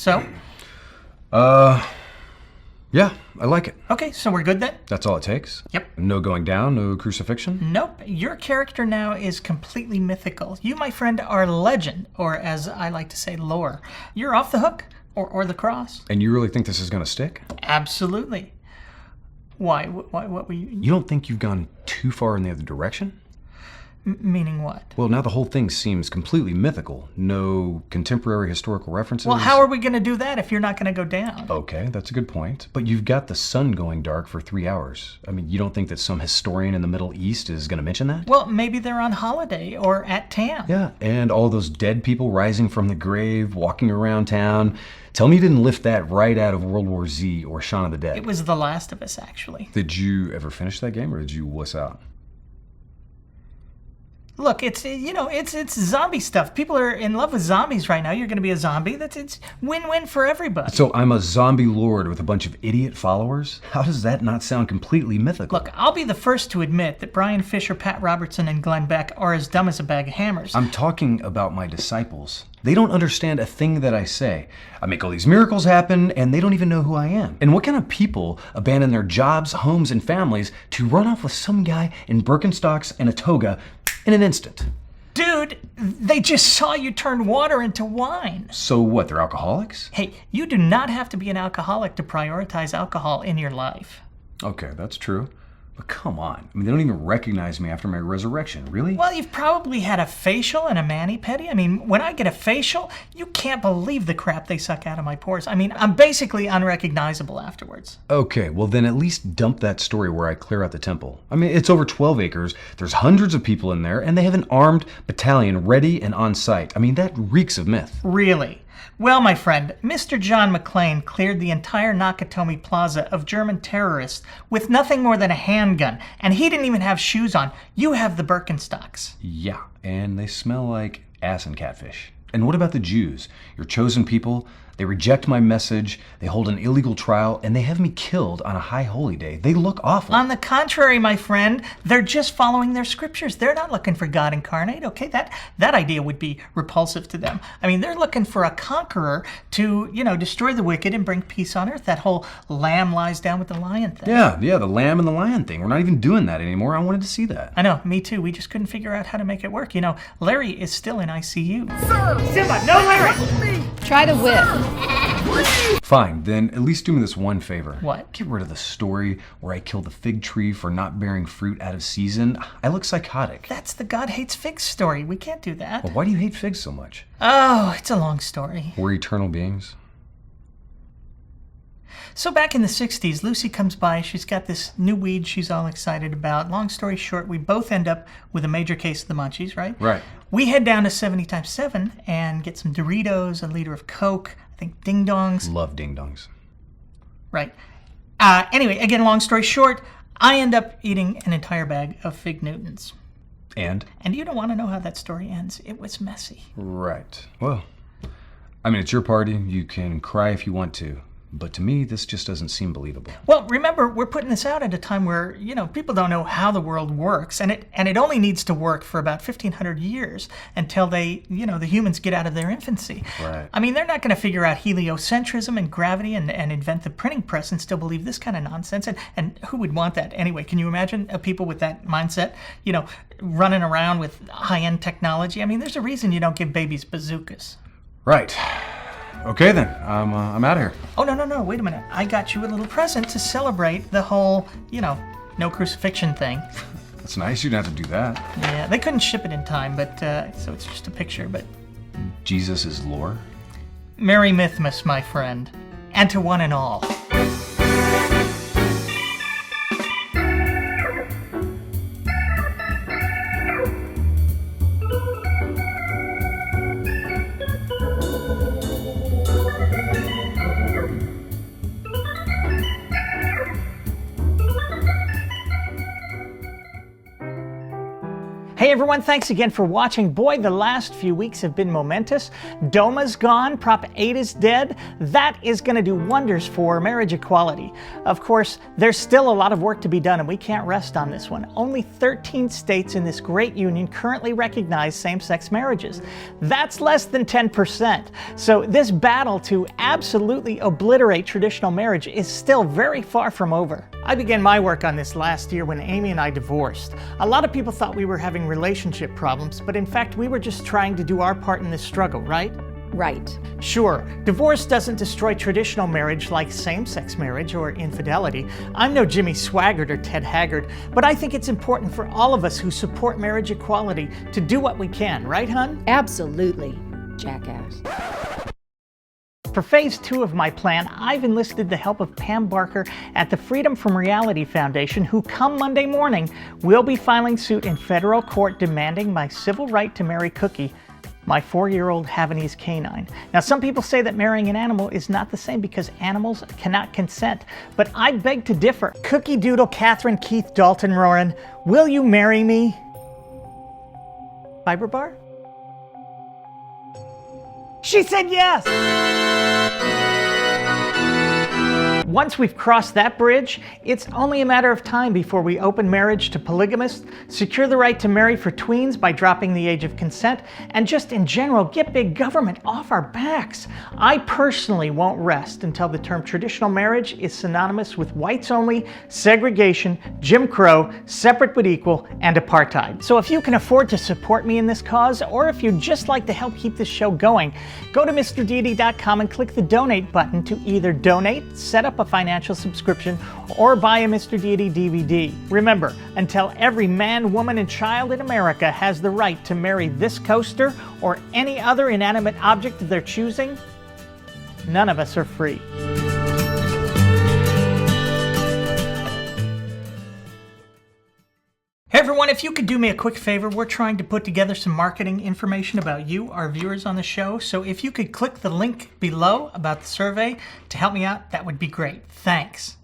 So? Yeah, I like it. Okay, so we're good then? That's all it takes? Yep. No going down, no crucifixion? Nope. Your character now is completely mythical. You, my friend, are legend, or as I like to say, lore. You're off the hook, or the cross. And you really think this is going to stick? Absolutely. Why? What were you... You don't think you've gone too far in the other direction? Meaning what? Well, now the whole thing seems completely mythical. No contemporary historical references. Well, how are we going to do that if you're not going to go down? Okay, that's a good point. But you've got the sun going dark for 3 hours. I mean, you don't think that some historian in the Middle East is going to mention that? Well, maybe they're on holiday or at town. Yeah, and all those dead people rising from the grave, walking around town. Tell me you didn't lift that right out of World War Z or Shaun of the Dead. It was The Last of Us, actually. Did you ever finish that game, or did you wuss out? Look, it's zombie stuff. People are in love with zombies right now. You're going to be a zombie. It's win-win for everybody. So I'm a zombie lord with a bunch of idiot followers? How does that not sound completely mythical? Look, I'll be the first to admit that Brian Fisher, Pat Robertson, and Glenn Beck are as dumb as a bag of hammers. I'm talking about my disciples. They don't understand a thing that I say. I make all these miracles happen, and they don't even know who I am. And what kind of people abandon their jobs, homes, and families to run off with some guy in Birkenstocks and a toga in an instant? Dude, they just saw you turn water into wine. So what, they're alcoholics? Hey, you do not have to be an alcoholic to prioritize alcohol in your life. Okay, that's true. But come on. I mean, they don't even recognize me after my resurrection. Really? Well, you've probably had a facial and a mani-pedi. I mean, when I get a facial, you can't believe the crap they suck out of my pores. I mean, I'm basically unrecognizable afterwards. Okay, well then at least dump that story where I clear out the temple. I mean, it's over 12 acres, there's hundreds of people in there, and they have an armed battalion ready and on site. I mean, that reeks of myth. Really? Well, my friend, Mr. John McClane cleared the entire Nakatomi Plaza of German terrorists with nothing more than a handgun, and he didn't even have shoes on. You have the Birkenstocks. Yeah, and they smell like ass and catfish. And what about the Jews? Your chosen people? They reject my message, they hold an illegal trial, and they have me killed on a high holy day. They look awful. On the contrary, my friend, they're just following their scriptures. They're not looking for God incarnate, okay? That idea would be repulsive to them. I mean, they're looking for a conqueror to, destroy the wicked and bring peace on earth. That whole lamb lies down with the lion thing. Yeah, the lamb and the lion thing. We're not even doing that anymore. I wanted to see that. I know, me too. We just couldn't figure out how to make it work. Larry is still in ICU. Sir! Simba, no Larry! Try to whip. Fine, then at least do me this one favor. What? Get rid of the story where I kill the fig tree for not bearing fruit out of season. I look psychotic. That's the God hates figs story. We can't do that. Well, why do you hate figs so much? Oh, it's a long story. We're eternal beings. So back in the 60s, Lucy comes by. She's got this new weed she's all excited about. Long story short, we both end up with a major case of the munchies, right? Right. We head down to 70 times 7 and get some Doritos, a liter of Coke, I think Ding Dongs. Love Ding Dongs. Right. Anyway, again, long story short, I end up eating an entire bag of Fig Newtons. And you don't want to know how that story ends. It was messy. Right. Well, I mean, it's your party. You can cry if you want to. But to me, this just doesn't seem believable. Well, remember, we're putting this out at a time where, people don't know how the world works. And it only needs to work for about 1,500 years until the humans get out of their infancy. Right. I mean, they're not going to figure out heliocentrism and gravity and invent the printing press and still believe this kind of nonsense. And who would want that anyway? Can you imagine people with that mindset, running around with high-end technology? I mean, there's a reason you don't give babies bazookas. Right. Okay then, I'm out of here. Oh, no, wait a minute. I got you a little present to celebrate the whole, no crucifixion thing. That's nice, you didn't have to do that. Yeah, they couldn't ship it in time, but, so it's just a picture, but... Jesus is lore? Merry Mythmas, my friend. And to one and all. Hey Hey everyone, thanks again for watching. Boy, the last few weeks have been momentous. DOMA's gone, Prop 8 is dead. That is going to do wonders for marriage equality. Of course, there's still a lot of work to be done and we can't rest on this one. Only 13 states in this great union currently recognize same-sex marriages. That's less than 10%. So this battle to absolutely obliterate traditional marriage is still very far from over. I began my work on this last year when Amy and I divorced. A lot of people thought we were having relationship problems, but in fact we were just trying to do our part in this struggle, right? Right. Sure, divorce doesn't destroy traditional marriage like same-sex marriage or infidelity. I'm no Jimmy Swaggart or Ted Haggard, but I think it's important for all of us who support marriage equality to do what we can, right, hun? Absolutely, jackass. For phase 2 of my plan, I've enlisted the help of Pam Barker at the Freedom from Reality Foundation, who come Monday morning will be filing suit in federal court demanding my civil right to marry Cookie, my 4-year-old Havanese canine. Now, some people say that marrying an animal is not the same because animals cannot consent, but I beg to differ. Cookie Doodle, Catherine, Keith, Dalton, Roran, will you marry me? Fiber bar? She said yes! Once we've crossed that bridge, it's only a matter of time before we open marriage to polygamists, secure the right to marry for tweens by dropping the age of consent, and just in general get big government off our backs. I personally won't rest until the term traditional marriage is synonymous with whites only, segregation, Jim Crow, separate but equal, and apartheid. So if you can afford to support me in this cause, or if you'd just like to help keep this show going, go to MrDeity.com and click the donate button to either donate, set up a financial subscription, or buy a Mr. Deity DVD. Remember, until every man, woman, and child in America has the right to marry this coaster or any other inanimate object of their choosing, none of us are free. Hey everyone, if you could do me a quick favor, we're trying to put together some marketing information about you, our viewers on the show. So if you could click the link below about the survey to help me out, that would be great. Thanks.